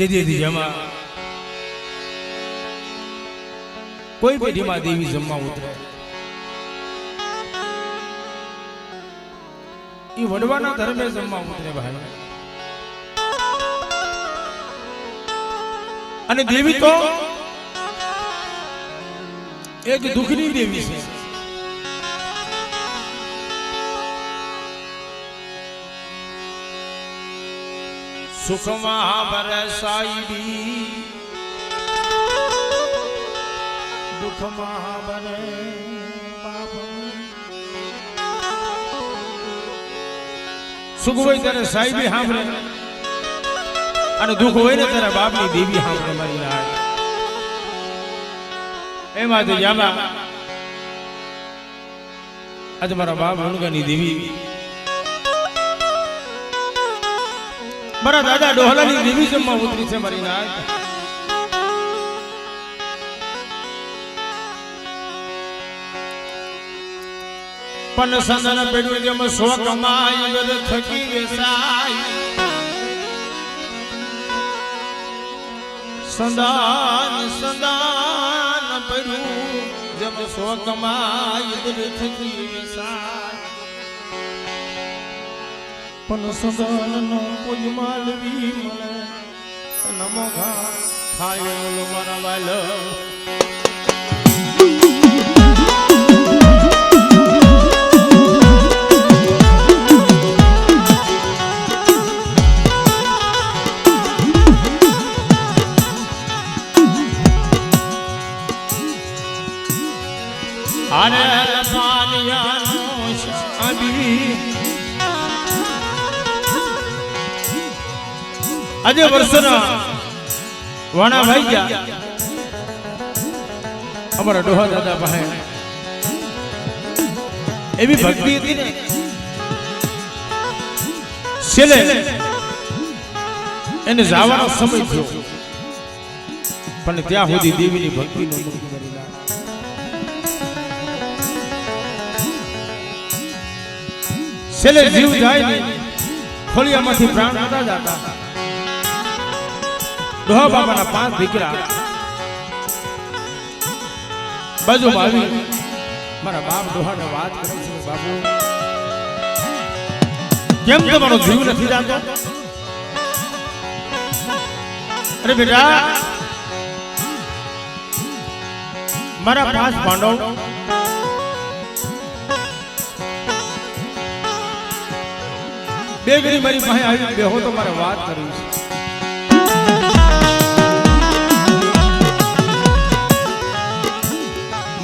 જેથી જેમાં કોઈ પેઢીમાં દેવી જમવા ઉતરે એ વડવાના ધર્મે જમવા ઉતરે ભાઈ. અને દેવી તો એક દુઃખની દેવી છે. સુખમાં બરસાઈ દુઃખમાં બરે બાપ. સુખ હોય ત્યારે સાહેબી સાંભળે અને દુઃખ હોય ને ત્યારે બાપની દેવી સાંભળે. મારી રાત એમાં તો યામાં આજે મારા બાપ હણગાની દેવી, મારા દાદા ડોહલાની દેવી જમવા ઉતરી છે. મારી નાથ પણ સંદન પેડું જેમ શોક માય થકી વેસાય, સંદાન સંદાન પેડું જેમ શોક માય થકી વેસાય. પણ સદન નો કોઈ માલવી મળે નમો ઘા થાય ઓલો મારા વાલો. અરે પાનિયાનો શાદી આજે વર્ષના વાણા ભાઈ ગયા અમારા ડોહા દાદા પાસે એવી ભક્તિ હતી ને છેલ્લે એને જવાનો સમય થયો પણ ત્યાં સુધી દેવીની ભક્તિનો છેલ્લે જીવ જાય ને ખોલિયામાંથી પ્રાણ નતા જતા. ડોહા બાબાના 5 દીકરા બાજુમાં આવી મારા બાપ ડોહાને વાત કરે છે, બાબુ કેમ તમારો જીવ નથી જાતો? અરે બેટા મારા 5 પાંડવ બે ગરી મારી પાસે આવી બેહો તો મારે વાત કરવી છે.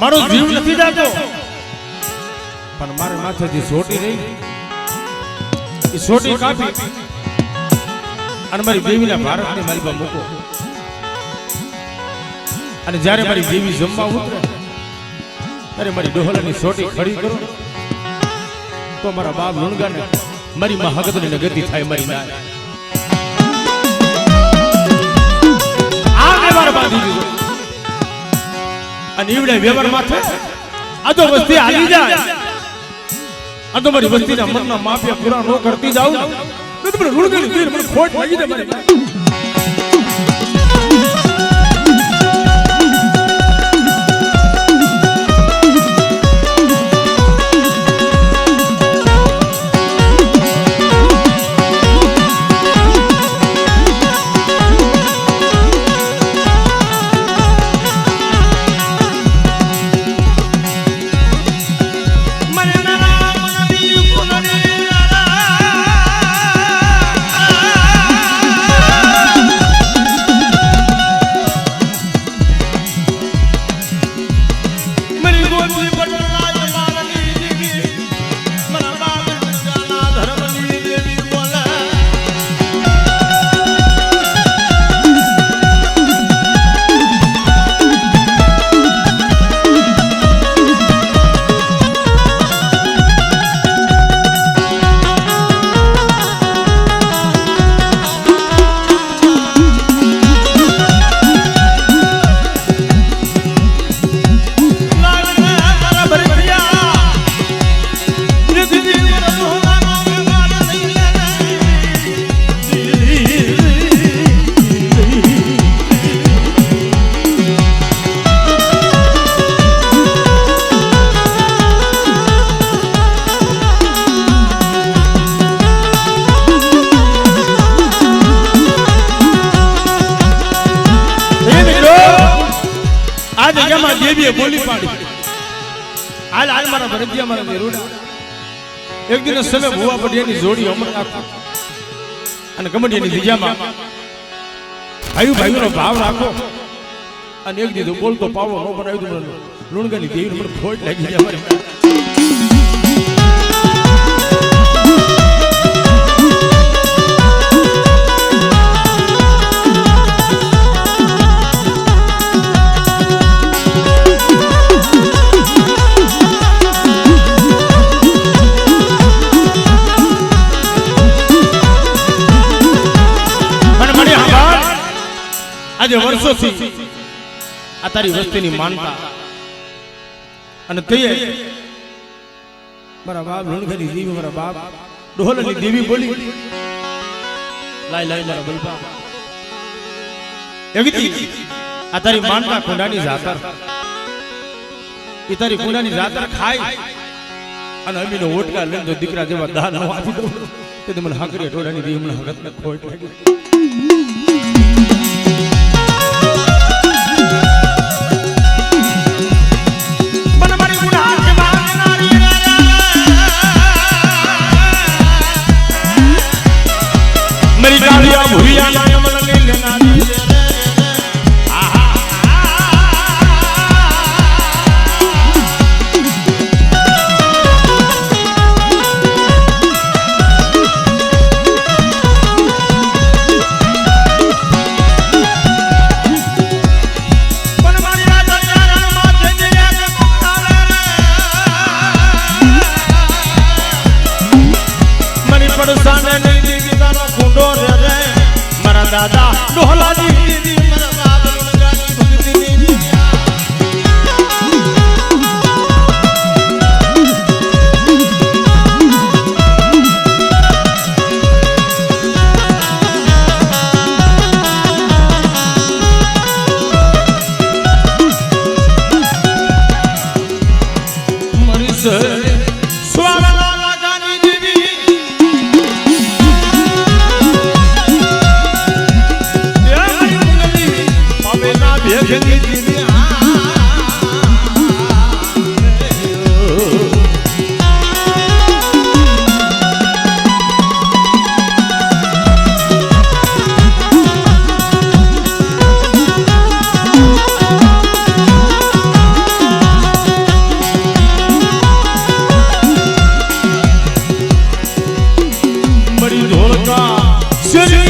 મારો જીવ નથી જાતો પણ મારા માથે જે સોટી રહી એ સોટી કાપી અને મારી દેવીના ભારતને મારી પાસે મૂકો. અને જ્યારે મારી દેવી જમવા ઉતરે ત્યારે મારી ડોહલાની સોટી ખડી કરો તો મારા બાપ લુણગાને મારી માં હકતની ગતિ થાય. મારી ના આ મારા બાંધી દીધો અને ઈવડે વ્યવહાર માથે આ તો વસ્તી આવી જાય. આ તો મારી વસ્તીના મનના માફિયા પૂરા ન કરતી જાવ તો મને લુણગાની દેર મને ખોટ લાગી દે. મારી યમા દેવીએ બોલી પાડી હાલ હાલ મારા ભરતિયા મારા દેરુડા એક દિન સમય ભુવા પડિયાની જોડી અમર રાખો અને કમડિયાની દિજામાં ભાઈનો ભાવ રાખો અને એક દીધું બોલતો પાવો નો બનાવી દઉં લુણગાની દેવી મને ફોટ લાગી જાય મારી આજે વર્ષોથી આ તારી વસ્તીની માનતા અને તે મારા બાપ લુણગાની દેવી મારા બાપ ડોહલાની દેવી બોલી લાઈ લાઈ મારા બલબા એવી આ તારી માનતા કુંડાની જાતર એ તારી કુંડાની જાતર ખાય અને અમીનો ઓટકા લઈને તો દીકરા જેવા દાન આપી દો તે મને હાકરી ટોડાની દેવી મને હગત ને ખોટ લાગી દાદા ડોહલાની દીદી મારા બાપ લુણગાની ભક્તિની મરી સ્વામી રાજાની દીદી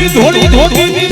ધોળી ધોતી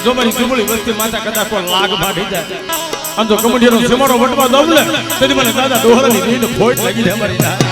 જો મારી સુબળી વસ્તી માતા કદાચ કોઈ લાગ ભાડી જાય આમ તો કમડિયાનો સેમારો વટવા દઉં ને તેથી મને દાદા ડોહરાની દેવીને ફોટ લાગી જાય મારી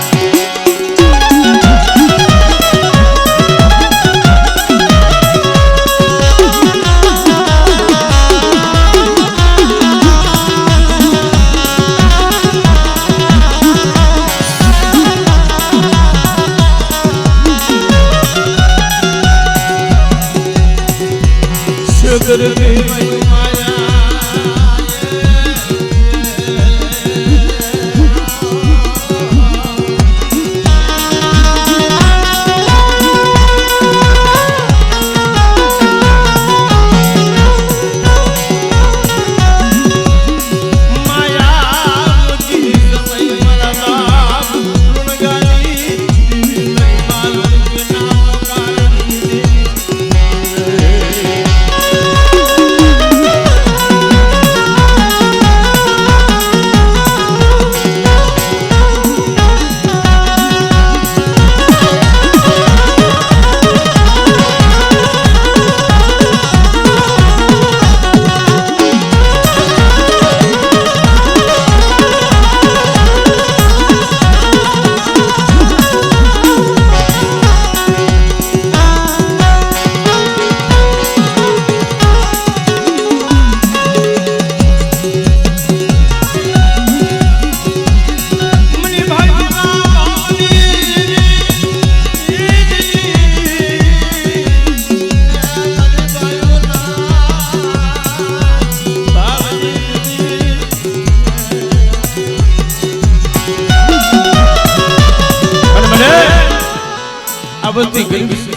આ બધી ગરીબી છે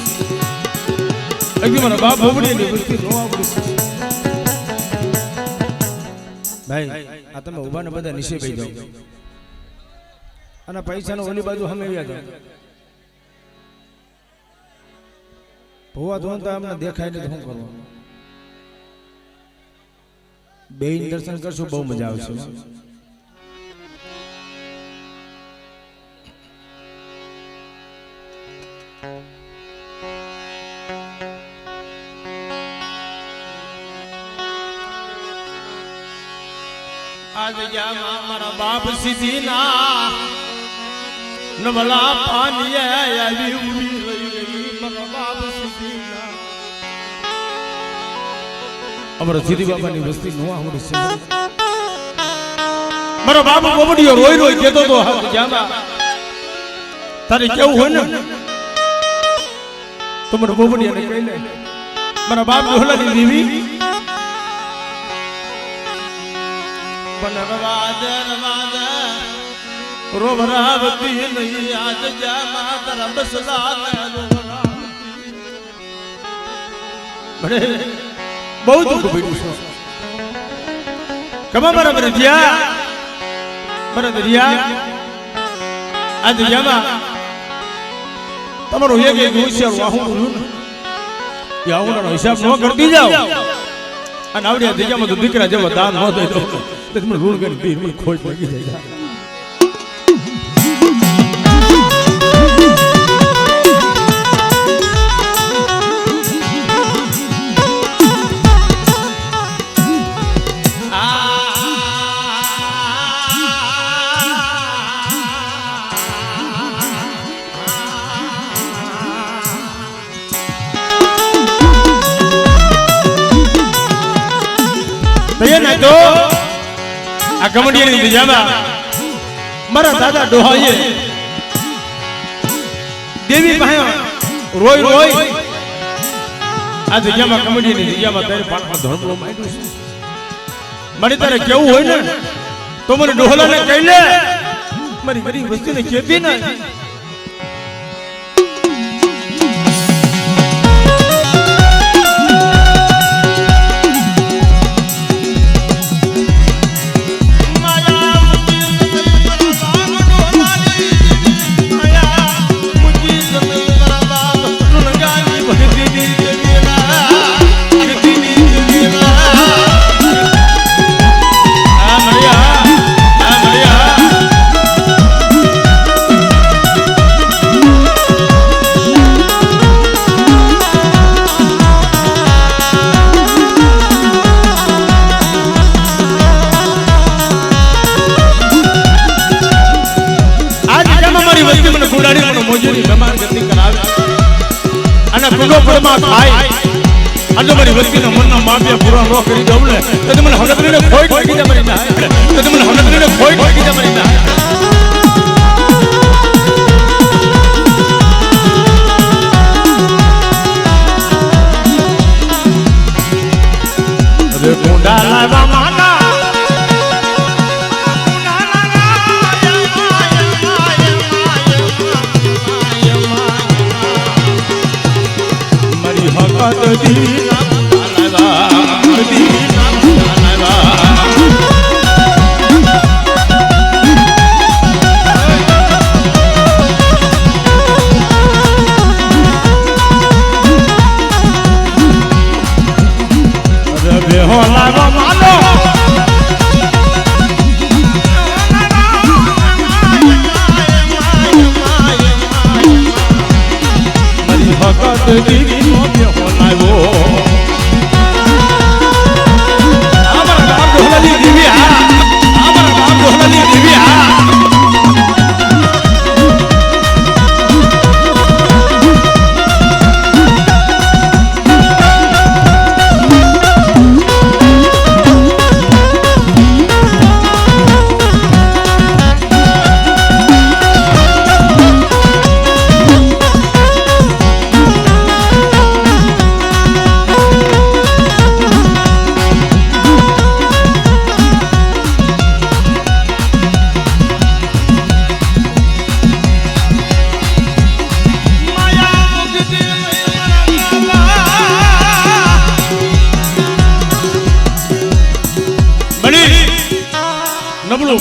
અગી મારા બાપ બોબડી ને બધી નો આવડી છે ભાઈ આ તમે ઉભા ને બધા નીચે બેસી જાઓ અને પૈસાનો ઓલી બાજુ હમે આવ્યા જાઓ ભવા ધોનતા અમને દેખાય ને શું કરવાનું બેન દર્શન કરશું બહુ મજા આવશે આજ જામા મારા બાપ સીધીના નવલા પાણીએ આવી ઉભી રહી ગઈ મારા બાપ સીધીના અમારા સીધી બાબાની વસ્તી નો આવડી છે મારો બાપ બોબડીયો રોઈ રોઈ કેતો તો જામા તારે કેવું હોય ને તો મને બોબડીયાને કહી લે મારા બાપ ડોલાની દેવી રોવરાવતી નહીં આજ જામા તારા બસલા મને બહુ દુઃખ પડ્યું છે કમા મારા દરિયા આજ જામા તમારો એક એક હોશિયાર વાહું એ આવુંનો હિસાબ ન કરતી જાઓ અને આવડ્યા દરિયામાં તો દીકરા જેવા દાન ન દઈ દો મને ઋણ કરી મને ખોટ લાગી જાય તો આ કમડિયાની દિજામાં મારા દાદા ડોહાએ દેવી પાસે રોય રોય આ જગ્યામાં કમડિયાની જગ્યામાં તારે પાટમાં ધર્મલો માંડ્યું છે મને તારે કેવું હોય ને તો મને ડોહલાને કહી લે મારી ગરીબ વસ્તીને કહેતી ને મારી વસ્તીના મનના માફિયા પૂરા ન કરી દઉં ને તો મને હડકડીને ખોટ લાગી જાય મારી ના તો મને હડકડીને ખોટ લાગી જાય મારી ના અરે કુંડા લાવા માના મારી હકત દી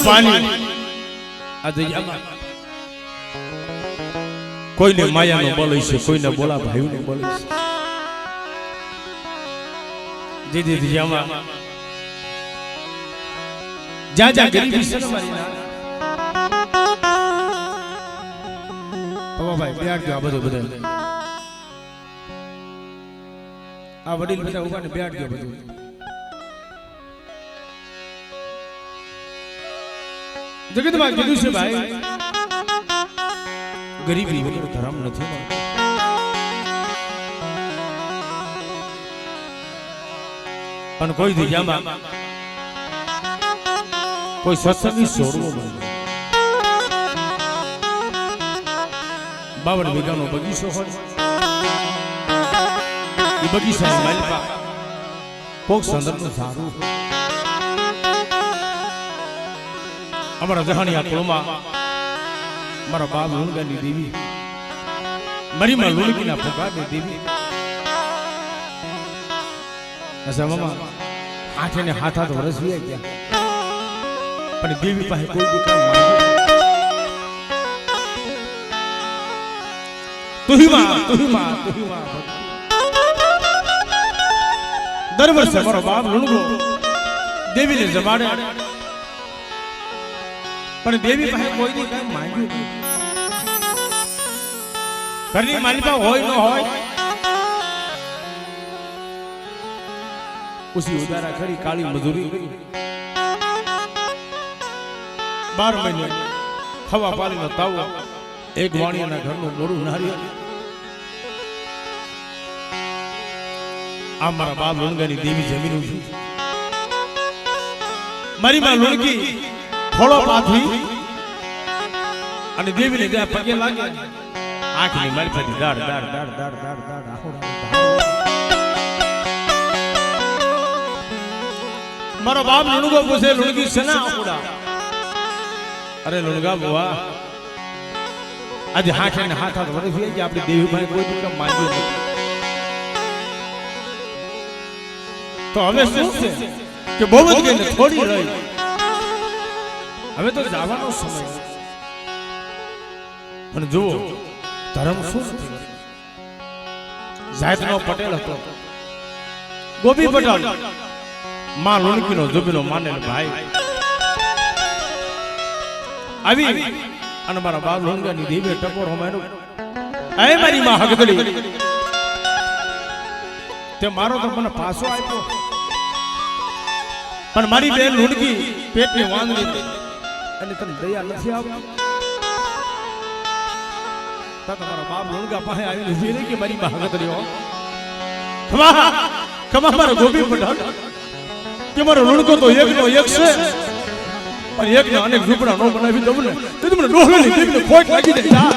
પાણી આ દરિયામાં કોઈને માયાનો બળ છે, કોઈને બોલા ભાઈનો બળ છે. જે દરિયામાં જ્યાં જ્યાં ગરીબી છે ને મારી ના ભાઈ બેઠ ગયો. આ બધું બધા આ વડીલ બધા ઉભા ને બેઠ ગયો. બધું જગતમાં કીધું છે ભાઈ ગરીબી વગર ધર્મ નથી. પણ કોઈ દરિયામાં કોઈ સત્સંગી સોરવો બને 52 વીઘાનો બગીચો હોય. એ બગીચાની માલિકા કોક સંદર્ભનું સારું. અમારા જહાણિયા કુળમાં મારા બાપ લુણગાની દેવી મરીમાં લુણગીના ફોકાની દેવી અસામાં હાથે ને હાથ વરસ વ્યા ગયા. પણ દેવી પાસે કોઈ બી કામ માંગ્યું તુહીમાં દર વર્ષે મારો બાપ લુણગો દેવીને જમાડે. પણ દેવી પાસે કોઈ બી કામ માંગ્યું નહીં. ઘરની માલિકા હોય ન હોય ઉસી ઉદારા ખરી કાળી મજૂરી કરી 12 મહિને ખવા પાણીનો તાવો એક વાણિયાના ઘરનું મોડું નારિયેળ. આ મારા બાપ લુણગાની દેવી જમીન છે. મારી માં લુણગી ખોળો પાથરી અને દેવીને જ્યાં પગે લાગે આંખની મારી પાસે દાડ દાડ દાડ દાડ દાડ દાડ મારો બાપ લુણગો પૂછે લુણગી સના આખુડા. અરે લુણગા બુઆ આજે હાથે ને હાથ વરસ ગયા કે આપણી દેવી ભાઈ કોઈ દુકાન માંગ્યું નથી. તો હવે શું છે કે બહુ જ ગઈ ને થોડી રહી. હવે તો જવાનો સમય. પણ જુઓ ધર્મ શું નથી. જાતનો પટેલ હતો ગોપી પટેલ માં લુણકીનો જુબીનો માનેલ ભાઈ આવી અને મારા બાપ લુણગાની દેવી ટકોર માર્યો. એ મારી માં હગદડી તે મારો તો મને પાછો આપ્યો. પણ મારી બેન લુણકી પેટની વાંદરી અને તને દયા નથી આવતી. તમારા બાપ લુણગા પાસે આવીને ઉભી રહી કે મારી માં હગદડી હો ખમા મારો ગોપી પટેલ કે મારો લુણકો તો એકનો એક છે પણ એકને અનેક ઝૂંપડા નો બનાવી દઉં ને તો તમને ડોહલાની દેવીને ખોટ લાગી જાય.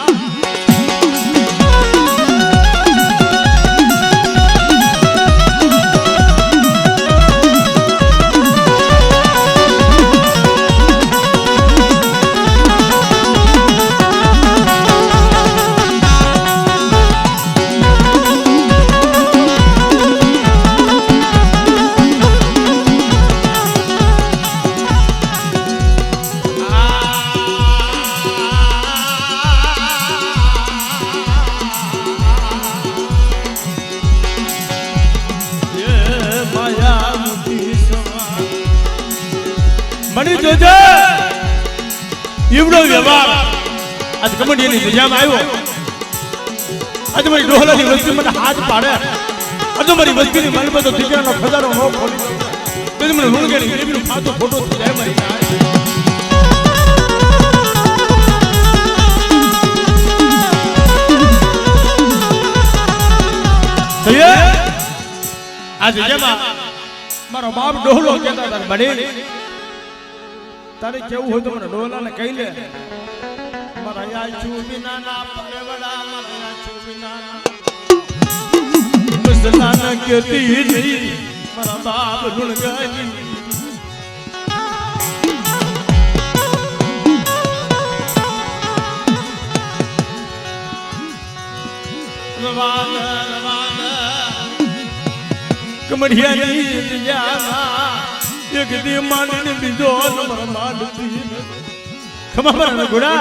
મની જોજે ઈવડો વ્યવહાર આજ કમડિયાની દરિયામાં આવ્યો. આજે મારી ડોહલાની વસ્તી મને હાથ પાડે. આજે મારી વસ્તીની મારી બધો દીકરાનો ખજાનો ન ખોલી તેથી મને લુણગાની દેવીનો ખાતો ફોટો થઈ જાય મારી આજે જેમાં મારો બાપ ડોહલો કહેતા હતા બને તારે કેવું હોય તો મને ડોલાને કહી લે. મારા યા છુબીના ના પગવડા મારા યા છુબીના મસલાના કેતી નહીં મારા બાપ લુણગાની રવાના રવાના કમડિયાની દરિયામાં એક દી માંડીને બીજો નંબર માંડતી ખમા મારા ઘોડા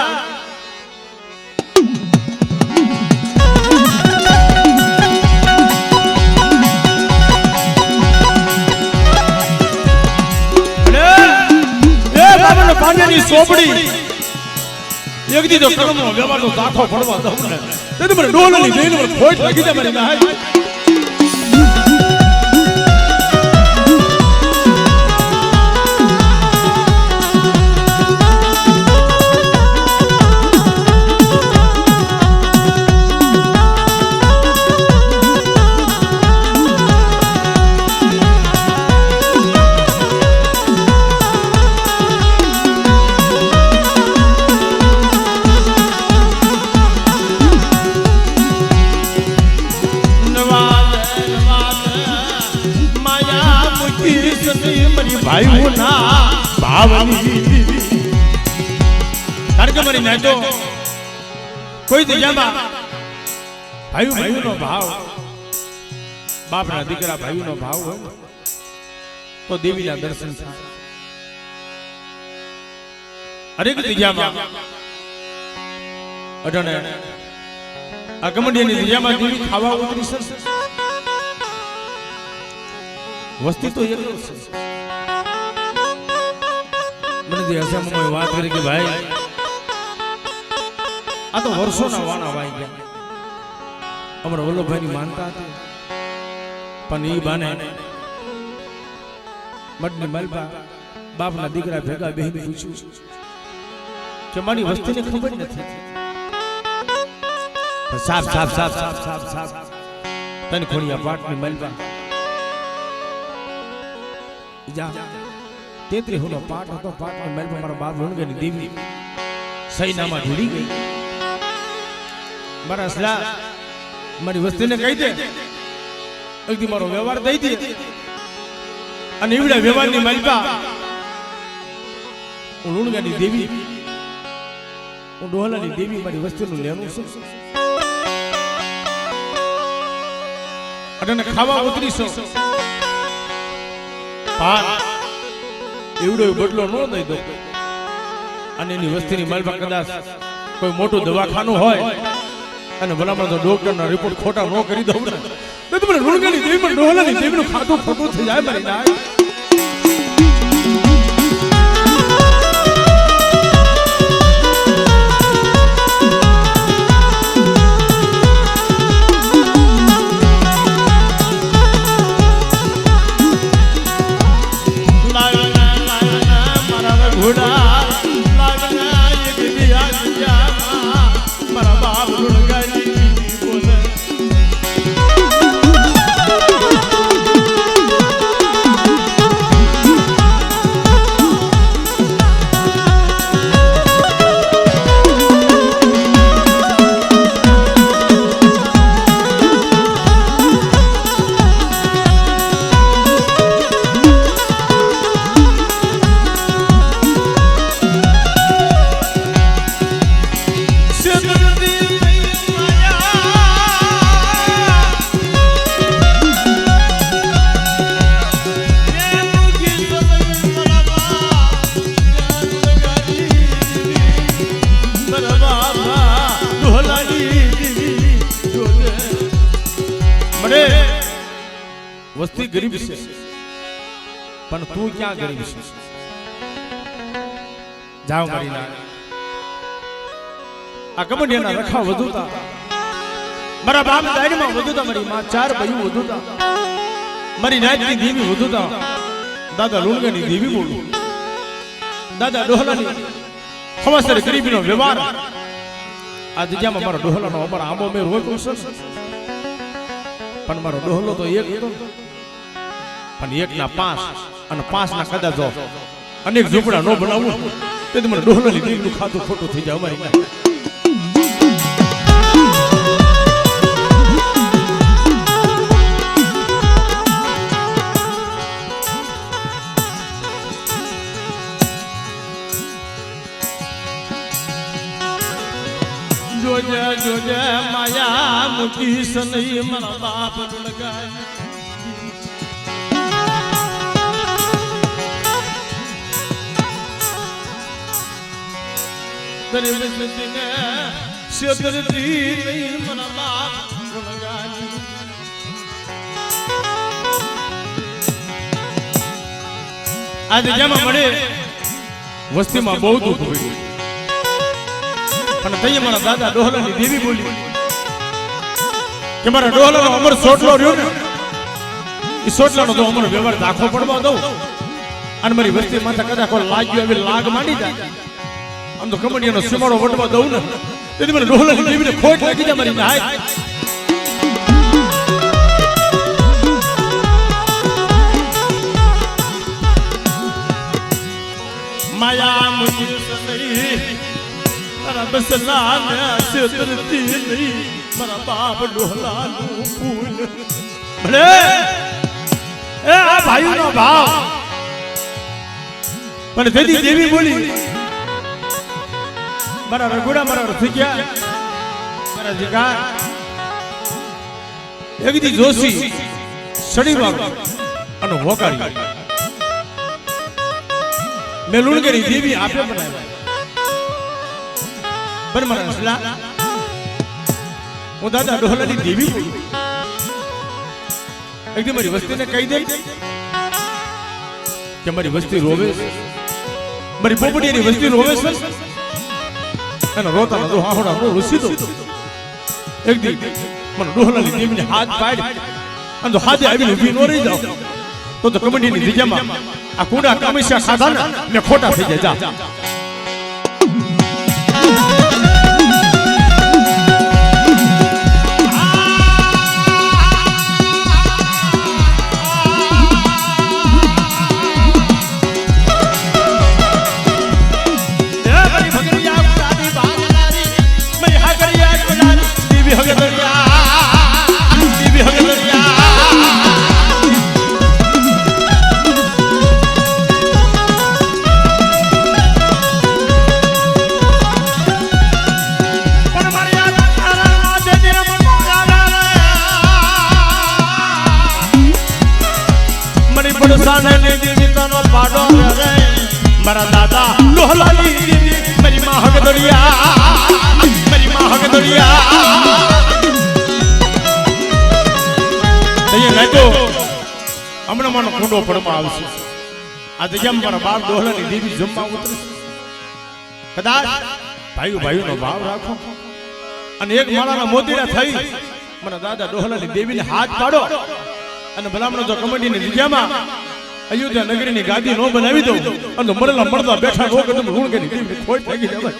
પાંડ્યાની સોપડી એક દી તો કર્મનો વ્યવહારનો દાખો પડવા દઉં ને તે મને ડોલની જઈને મને ખોટ લાગી જાય મારી નાય ભાઈઓ ના ભાવની કારણ કે મારી નાતો કોઈ દિશામાં ભાઈઓ નો ભાવ બાપના દીકરા ભાઈઓ નો ભાવ હોય તો દેવીના દર્શન થાય હરેક દિશામાં અઢણે આ કમડિયાની દિશામાં દેવી ખાવા ઉતરી છે વસ્તી તો એક છે મને અસમમાં વાત કરી કે ભાઈ આ તો વર્ષોના વાણા વાઈ ગયા અમારા વલ્લભભાઈની માનતા હતી પણ એ બાને મડની મલબા બાપના દીકરા ભેગા બેહીને પૂછ્યું કે મારી વસ્તીને ખબર નથી સાફ સાફ સાફ સાફ સાફ સાફ તને ખોડિયા પાટની મલબા જા તેત્રી હોનો પાટ હતો પાટની મહેલમાં મારા બાપ વણગેની દેવી સૈનામાં ઢળી ગઈ મારા સલા મારી વસ્તીને કહી દે એકદી મારો વ્યવહાર દઈ દે અને એવડા વ્યવહારની મહેલમાં હું લુણગાની દેવી હું ડોહલાની દેવી મારી વસ્તીનું લેનું છું અને ખાવા ઉતરીશો એવડો બદલો ન દઈ દો અને એની વસ્તીની માલમાં કદાચ કોઈ મોટું દવાખાનું હોય અને ભલામણ તો ડોક્ટરના રિપોર્ટ ખોટા ન કરી દઉં ને તો તમને રુણગાની દેવી પણ ડોહલાની દેવીનું ખાતું ખોટું થઈ જાય મારી નાય વસ્તી ગરીબ છે પણ તું ક્યાં ગરીબ છે જાવ મારી ના આ કમડિયાના રખા વધુતા મારા બાપ દાઈમાં વધુતા મારી માં ચાર ભાઈઓ વધુતા મારી નાયની દેવી વધુતા દાદા લુણગાની દેવી બોલું દાદા ડોહલાની ખવાસર ગરીબીનો વ્યવહાર આ જગ્યામાં મારો ડોહલાનો અમારા આંબો મેર હોય છે પણ મારો ડોહલો તો એક હતો પણ એકના 5 અને 5 ના કદાચ અનેક ઝૂંપડા નો બનાવું તે મને ડોહલાની દેવીનું ખાતું ખોટું થઈ જાય અમારી ના જોજે જોજે માયા મુકી સનઈ મારા બાપ લગાય તને બસને શેતરતી નહીં મના બાપ રમગાની આજે જેમાં મળે વસ્તીમાં બહુ દુઃખ પડ્યું અને તઈએ મારા દાદા ડોહલાની દેવી બોલી કે મારા ડોહલાનો અમર સોટલો રહ્યો ને એ સોટલાનો તો અમર વ્યવહાર દાખો પડવા દઉં અને મારી વસ્તી માથા કદાચ કોઈ લાગ્યું એવી લાગ માંડી જાય આમ તો કમડિયાનો સીમાડો વટવા દઉં ને તેથી મને ડોહલાની દેવીને ખોટ લાગી જાય મારી નાય माया मुझे नहीं मेरा बसला से तरती नहीं मेरा बाप डोहला नु फूल भले ए आ भाई नो भाव पर देदी देवी बोली मारा रघुड़ा मारा रथिया मारा जिगार एक दी जोशी सड़ी बाग अन होकारी मैं लुणगरी देवी आपे बनाया पर मरा असला वो दादा डोहलानी देवी एकदम मारी वस्ती ने कही दे कि मारी वस्ती रोवे मारी पोपड़ी नी वस्ती रोवे सर અને રોતા ન તો હાહોડા રો રુસી દો એક દી મને ડોહલાની દેવીને હાથ પાડી અને તો હાથે આવીને ઊભી ન રહી જાવ તો કમંડીની દિજામાં આ કુડા કમિશા ખાધા ને મેં ખોટા થઈ જાય જા मारा दादा डोहलानी देवी मेरी माँ हगदड़िया मेरी माँ हगदड़िया नहीं तो हमने मन खूंडो पड़मा आवશે आज જેમ મારા બાપ ડોહલાની દેવી જમવા ઉતરે કદાચ ભાઈઓ ભાઈઓનો ભાવ રાખો અને એક માળાના મોતીડા થઈ મારા દાદા ડોહલાની દેવીને હાથ પાડો અને ભલામણો જો કમંડીની જગ્યામાં अयोध्या नगरी ની ગાદી નો બનાવી દો અને મરેલા મરદા બેઠા નો કદમ ઋણ કરી દેવી ખોટ લાગી જાય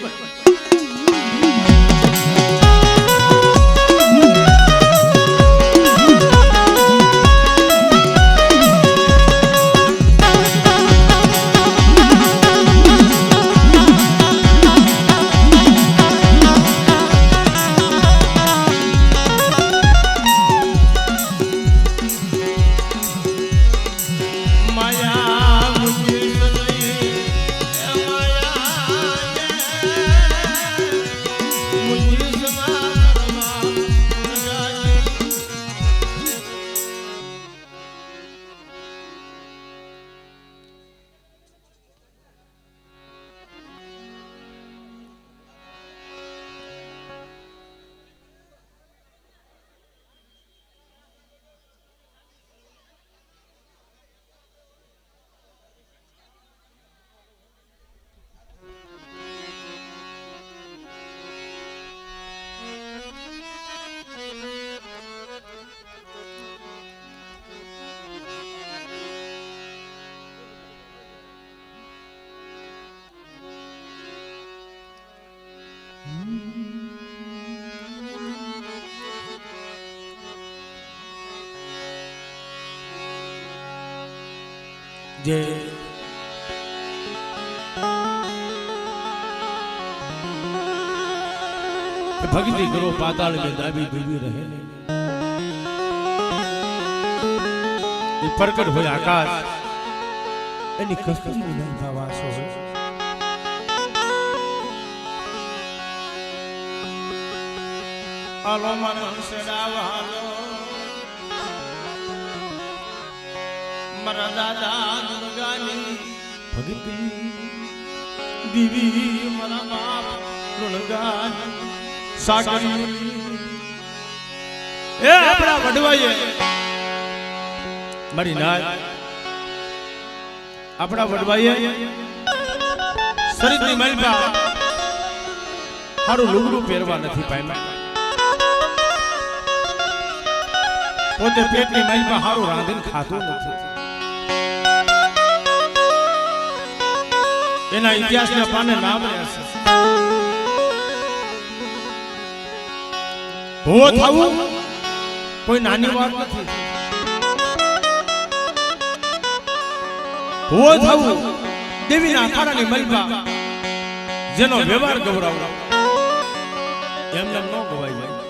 जे भक्ति करो पाताल में दाबी डूबी रहे ये प्रकट हो आकाश एनी कस्तूरी नंदा वासो आलो मन सेडावालो मरा दादा दुर्गानी भक्ति दीवी मरा बाप લુણગાન સાગરી એ આપણા વડવાઈએ મારી નાય આપણા વડવાઈએ શરીરની માલપા હારું લુગડું પહેરવા નથી પામ્યા પોતે પેટની માલપા હારું રાંધીને ખાતું નથી એના ઇતિહાસના પાને નામ રહેશે ભો થવું કોઈ નાની વાત નથી ભો થવું દેવીના અખાડાની મલબા જેનો વ્યવહાર ગૌરવ એમને ન ગવાય જાય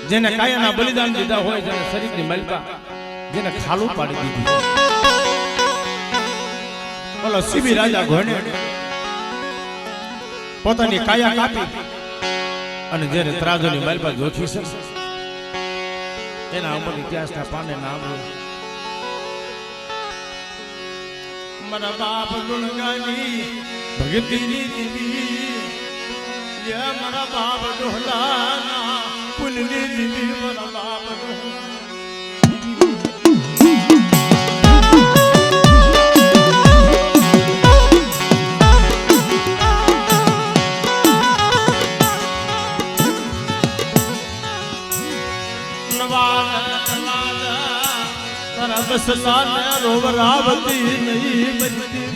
જેને કાયાના બલિદાન દીધા હોય જેને શરીરની મલબા જેને ખાલું પાડી દીધી બોલો સીબી રાજા ઘોડે પોતાની કાયા કાપી અને જ્યારે ત્રાજોની માલપા જોખી છે એના અમર ઇતિહાસના પાને નામ મારા બાપ લુણગાની ભગતીની દીવી યે મારા બાપ ડોહલાના પુલની દીવી મારા બાપ સલાને રોવરાવતી નહીં બચતી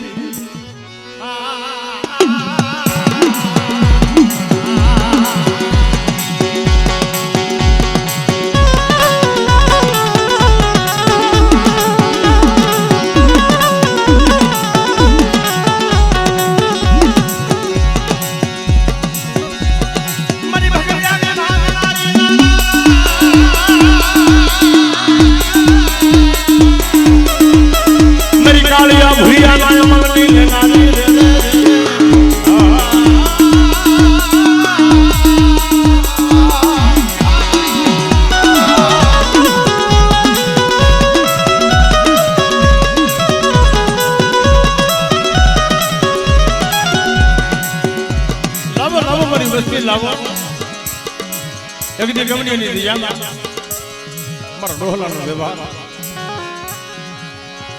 મારો ડોહલાનો વ્યવહાર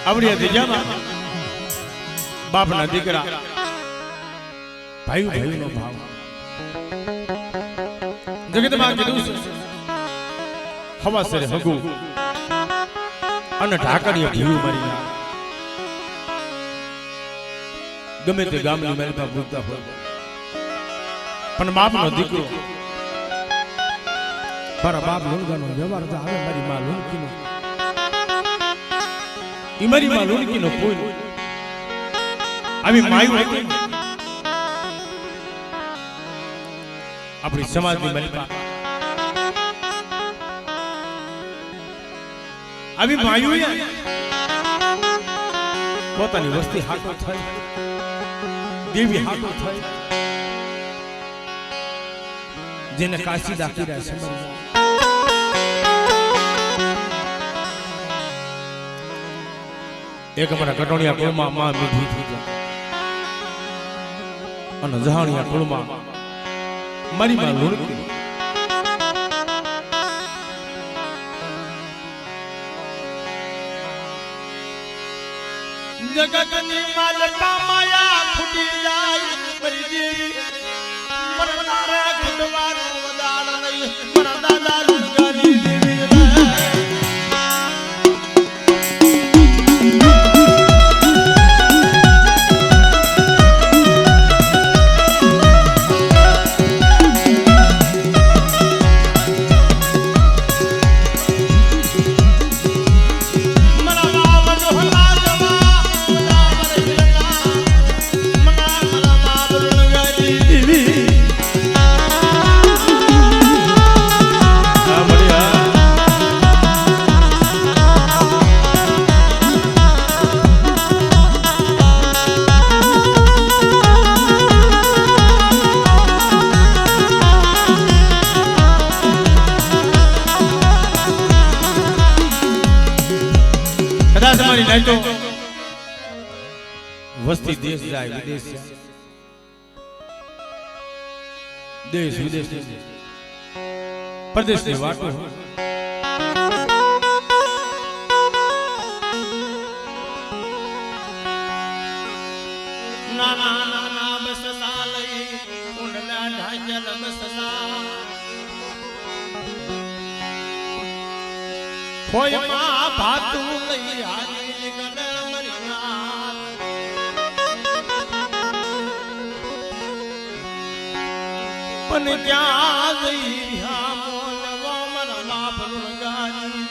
આવડી દિજામાં બાપના દીકરા ભાઈ ભાઈનો ભાવ જગતમાં કીધું છે હવાસરે હગુ અને ઢાકડીએ ઘીવું મારી ગમે તે ગામની મેલમાં ભૂલતા હોય પણ બાપનો દીકરો મારા બાપ લુણગાનો વ્યવહાર તો આવે મારી માં લુણકીનો ઈ મારી માં લુણકીનો કોઈ આવી માયું હતી આપણી સમાજની મલિકા આવી માયું પોતાની વસ્તી હાટો થઈ દેવી હાટો થઈ જેને કાશી દાખી રહ્યા છે એક અમારા કટોણિયા કુળમાં માં મીઠી થઈ ગયા અને જહાણિયા કુળમાં મારી માં લુણકી જગતની માલપા માયા ફૂટી જાય મારી દેવી મરનારે ખુદવાનું વદાળ નહીં મારા દાદા લુણગાની દેવી તો વસ્તી દેશ જાય વિદેશ જાય દેશ વિદેશ પરદેશની વાતો નાના નાના બસતા લઈ ઊંડલા ઢાંજલ બસતા ખોયમાં ભાતું લઈ હારી ગલે મરીના પણ ક્યાં જઈ હા મોલવા મરા લાભ લગાડી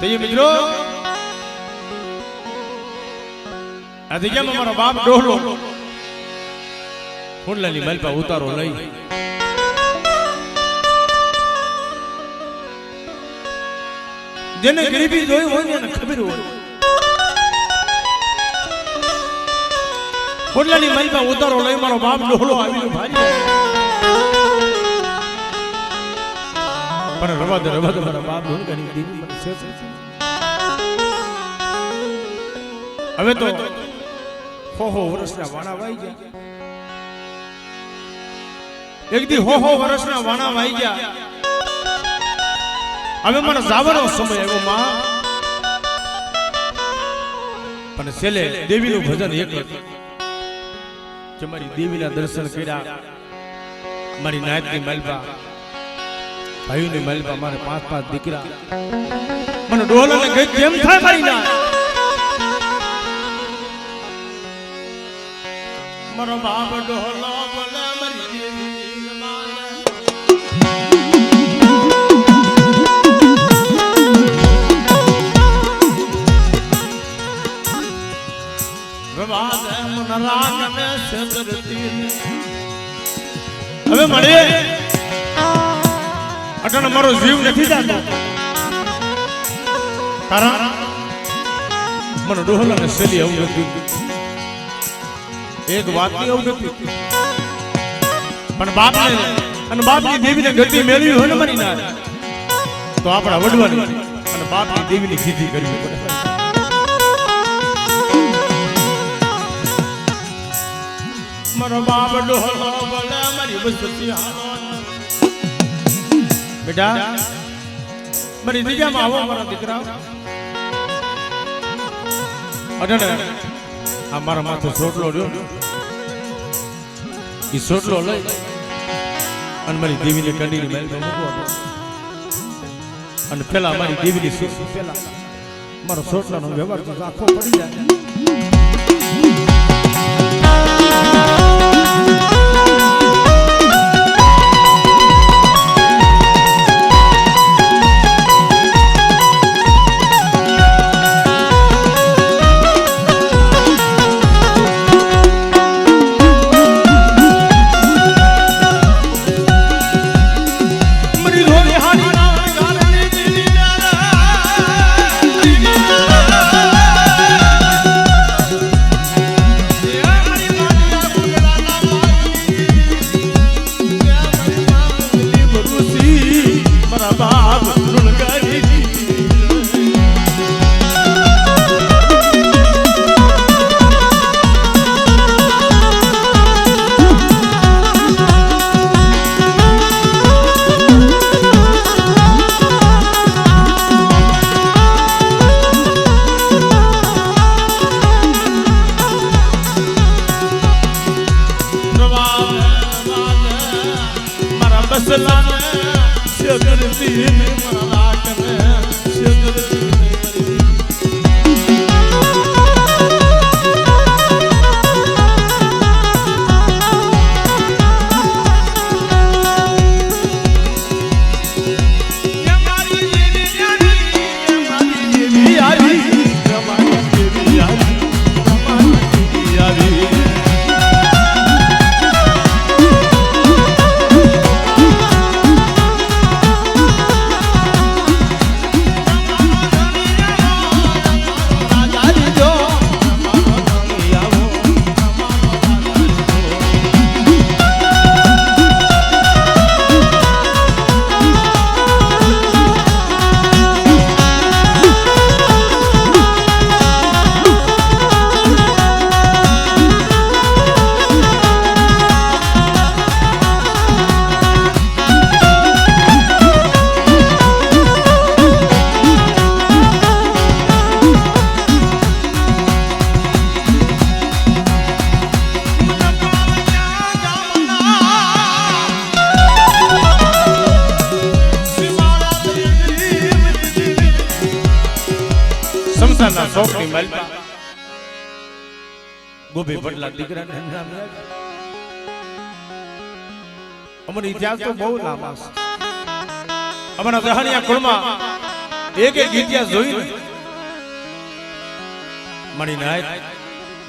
તે મિત્રો આદિજામાં મારો બાપ ડોહલો ફૂંડલાની મલપા ઉતારો લઈ જેને ગરીબી જોઈ હોય ને એને ખબર હોય ફૂંડલાની મલપા ઉતારો લઈ મારો બાપ ડોહલો આવીને ભારી પણ રવા દે મારા બાપ ઢોલકાની દીવી મને છે હવે તો હો વર્ષના વાણા વાઈ ગયા એક દી હો વર્ષના વાણા વાઈ ગયા હવે મને જાવાનો સમય આવ્યો માં પણ છેલ્લે દેવીનું ભજન એક હતું કે મારી દેવીના દર્શન કર્યા મારી નાયતની મલબા ભાઈની મલબા મારે 5 દીકરા મને ડોલાને ગઈ કેમ થાય મારી ના મારો બાપ ડોલો બોલે મરી દેવી માને રવાદે મન રાગને સદરતી હવે મળે અટણ મારો જીવ નથી જાતો કારણ મને ડોલાને સેલી આવું નથી એક વાતની અવગતિ પણ બાપને અને બાપની દેવીને ગતિ મેળવી હોય ને મારી ના તો આપણા વડવાની અને બાપની દેવીની ખીધી કરવી પડે મારો બાપ ડોહલો બોલે મારી બસતી હાલો બેટા મારી દીજામાં આવો મારા દીકરા અડને આ મારા માથે સોટલો રહ્યો એ સોટલો લઈ અને મારી દેવીને કંડીની મહેલમાં મૂકવા અને પેલા મારી દેવીની શીશી પેલા મારો સોટલાનો વ્યવહાર તો આખો પડી જાય સસાના શોખની માલપા ગોપી ભટલા દીકરાને નામ યાદ. અમારો ઇતિહાસ તો બહુ લાંબા છે. અમારા દહાણિયા કુળમાં એક ઇતિહાસ જોઈ મણી નાય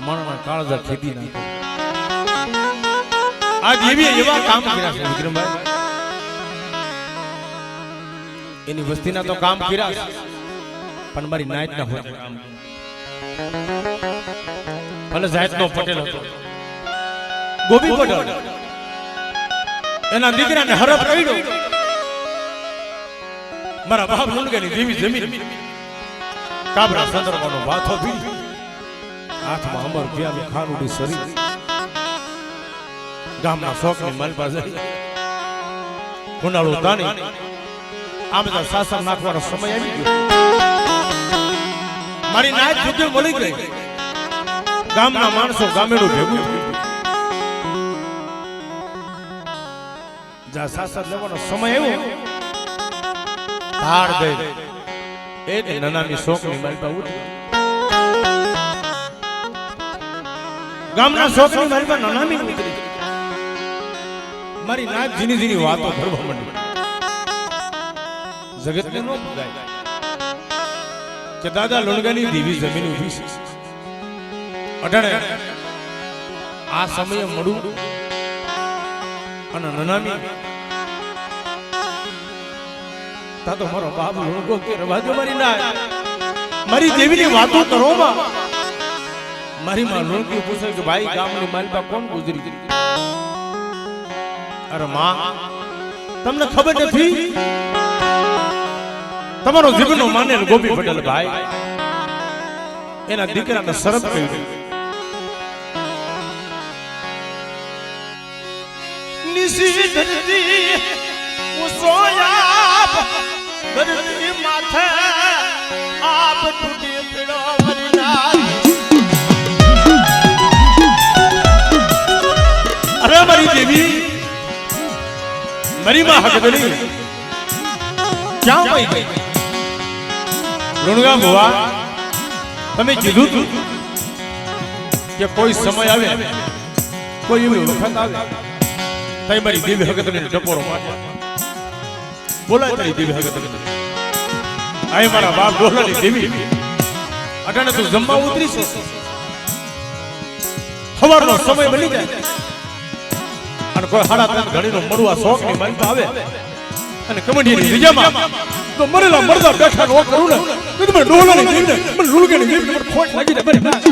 મણના કાળજા ખેતી નાખે. આજ એવા કામ કર્યા છે વિક્રમભાઈ. એની વસ્તીના તો કામ કર્યા છે પણ મારી નાયત ના હોય કામ. ભલે જાત નો પટેલ હતો ગોપી પટેલ એના દીકરાને હરફ કર્યો. મારા બાપ લુણગાની દેવી જમીન કાબરા સંદર્ભનો વાથો ભીડી હાથમાં અમર પ્યામી ખાનુડી શરીર ગામના શોખની માલપા જઈ કુંડાળું તાણી આ બધા શાસન નાખવાનો સમય આવી ગયો. મારી નાયત સુધી મળી ગઈ. ગામના માણસો ગામેડું ભેગું થયું. જા શાસન લેવાનો સમય આવ્યો ધાડ દઈ એક નાનાની શોખની માલપા ઉઠી. ગામના શોખની માલપા નાનાની ઉતરી. મારી નાયત જીની જીની વાતો કરવા માંડી. જગતને નો ભગાય કે દાદા લુણગાની દેવી જમીન ઉભી છે. અઢાણે આ સમયે મળું અને નનામી તા તો મારો બાપ લુણગો કે રવાજો મારી ના મારી દેવીની વાતો કરો માં. મારી માં લુણકી પૂછે કે ભાઈ ગામની માલપા કોણ ગુજરી? અરે માં તમને ખબર નથી? તમારો જીવનો માનેલ ગોપી પટેલ ભાઈ એના દીકરાને શરત કહી નિશી ધરતી ઉસોયા ધરતી માથે આપ તૂટી પડો વરના. અરે મારી દેવી મારી માં હકદરી ક્યાં પઈ ગઈ? લુણગા ભુવા તમે કીધું તું કે કોઈ સમય આવે કોઈ એવી વખત આવે તઈ મારી દેવી હકદરીને ટપોરો મારે. બોલાય તારી દેવી હકદરી. આય મારા બાપ બોલાની દેવી અટાણે તું જમવા ઉતરી છે. સવારનો સમય બની જાય અને કોઈ 3:30 ઘડીનો મળવા શોખની માલપા આવે અને કમંડીની બીજામાં તો મરેલા મરદા બેઠા નો કરું ને તો મને ડોલાની દેવીને મને લુણગાની દેવીને મને ખોટ લાગી જાય.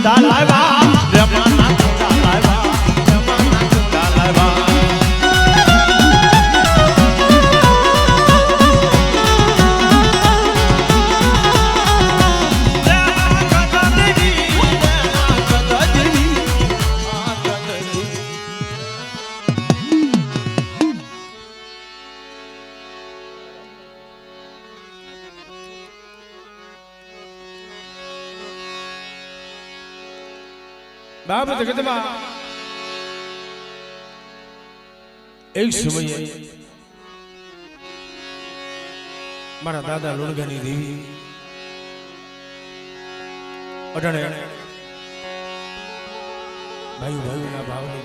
કુંડા લાવ્યા રમણના કુંડા લાવ્યા રમણના કુંડા લાવ્યા બાપ જગતમાં એક સમયે મારા દાદા લુણગાની દેવી અઢણે ભાઈ ભાઈના ભાવને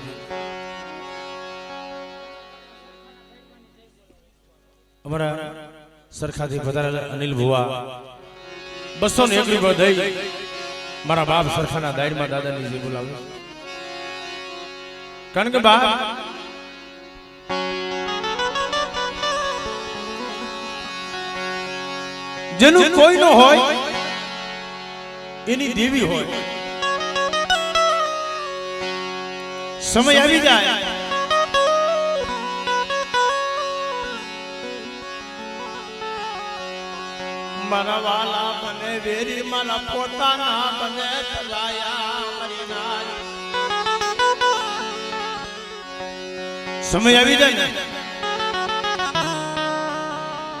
અમારા સરખાથી પધારેલા અનિલ ભુવા 201 રૂપિયા દઈ મારા બાપ સરખાના દાયરમાં દાદાની જે બોલાવે કારણ કે બાપ જેનું કોઈ ન હોય એની દેવી હોય સમય આવી જાય મારા વાલા બને વેરી મારા પોતાના બને સગાયા મરી નાય સમય આવી જાય ને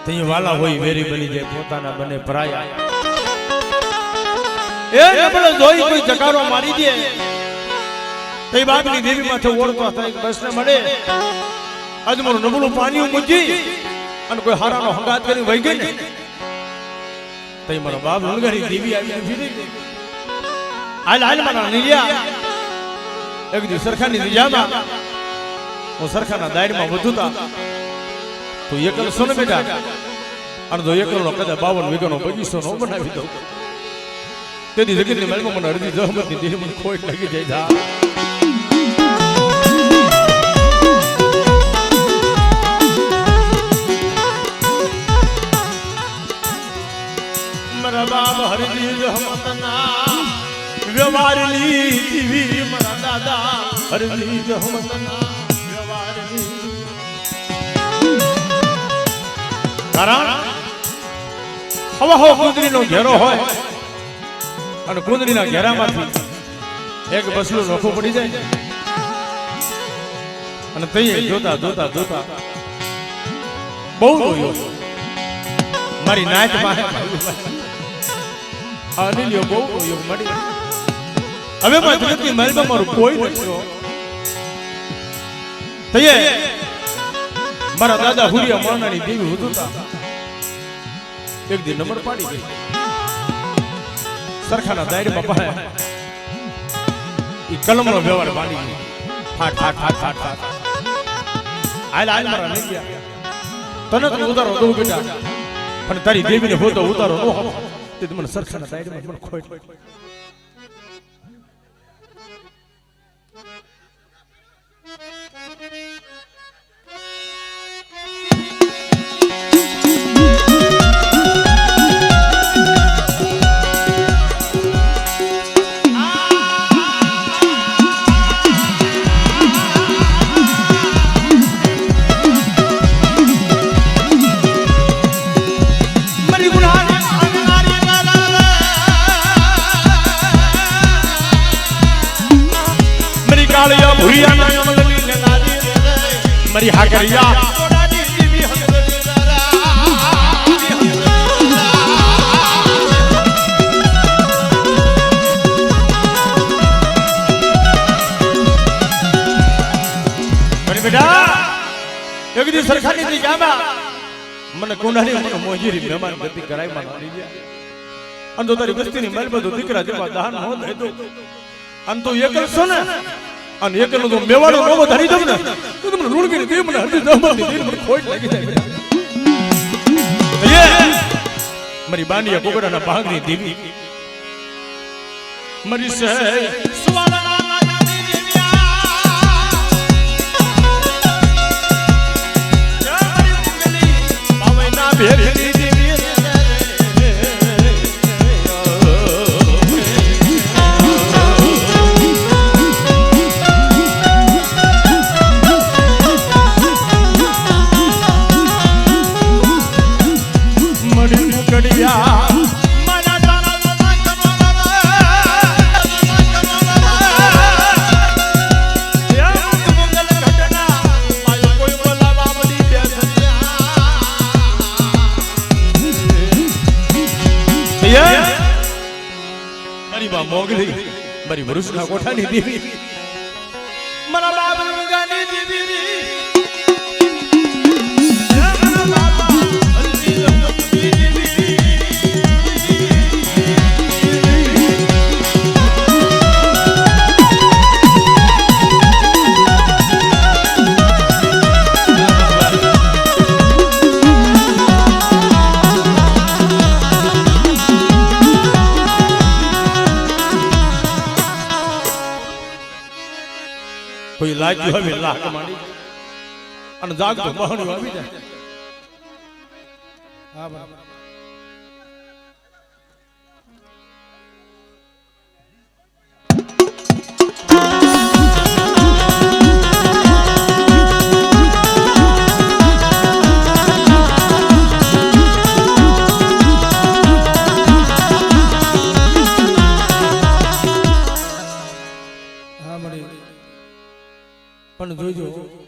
તે વાલા હોય વેરી બની જાય પોતાના બને પરાયા એ નબળો જોઈ કોઈ જકારો મારી દે તે બાપની દેવી માથે ઓળતો થાય બસને મળે આજ મારું નબળું પાણી મૂકી અને કોઈ હારાનો હંગાત કરી વહી ગઈ ને તઈ મારો બાપ લુણગારી દેવી આવી ફીરી હાલ હાલ મારા નીલિયા એક દી સરખાની નિજામાં હું સરખાના દાયરમાં વધુતા તો એકલ સોને બેટા અને જો એકલનો કદાચ 52 વીઘાનો બગીચો નો બનાવી દઉં તેથી જગતની માલમાં મને અડધી જહમતની દેહ મને ખોટ લાગી જાય મારા બાપ હરજી જહમતના વ્યવહારની જીવી મારા દાદા હરજી જહમતના વ્યવહારની કારણ હવા હો કુંદરીનો ઘેરો હોય અને કુંદરીના ઘેરામાંથી એક બસલું નોખું પડી જાય અને તઈએ જોતા જોતા જોતા બહુ જોયો મારી નાચ પાસે અનિલ્યો બહુ યોગ મળી હવે જગતની મહેલમાં મારું કોઈ નથી તઈએ મારા દાદા હુરિયા માનાની દેવી હુતુતા એક દી નંબર પાડી ગઈ સરખાના દાયરમાં પાહે ઈ કલમનો વ્યવહાર બાંધી ગઈ ફાટ ફાટ ફાટ ફાટ ફાટ હાલ હાલ મારા નહીં ગયા તને તો ઉતારો દઉં બેટા પણ તારી દેવીને હોતો ઉતારો નો હો તે મને સરખાના દાયરમાં મને ખોટ मरी हाकरिया बेटा एक दी सरखानी दी जामा મને કોંડાની મને મોજીરી મહેમાન ગતિ કરાઈ માં લઈ ગયા અન તો તારી બસ્તીની મહેલ બધું દીકરા જેવા દાન નો દે દો અન તો એકલ છો ને અને એકલ તો મેવાડો નો વધારી દઉં ને તો તમને લુણગીની દેવ મને હરદી દહમતી દેવ મને ખોટ લાગી જાય એ મારી બાનિયા બોગડાના ભાગની દેવી મરી સે સુવાળા રાજાની દેવિયા મારી ઉંગલી પાવના ભેરની દેવી નહીં મારી વરુષના કોઠાની દેવી મારા બાપ ગંગાની દેવી કોઈ લાગ્યું હવે લાખ માંડી અને જાગતો બહણું આવી જાય હા બરાબર પણ જોઈજો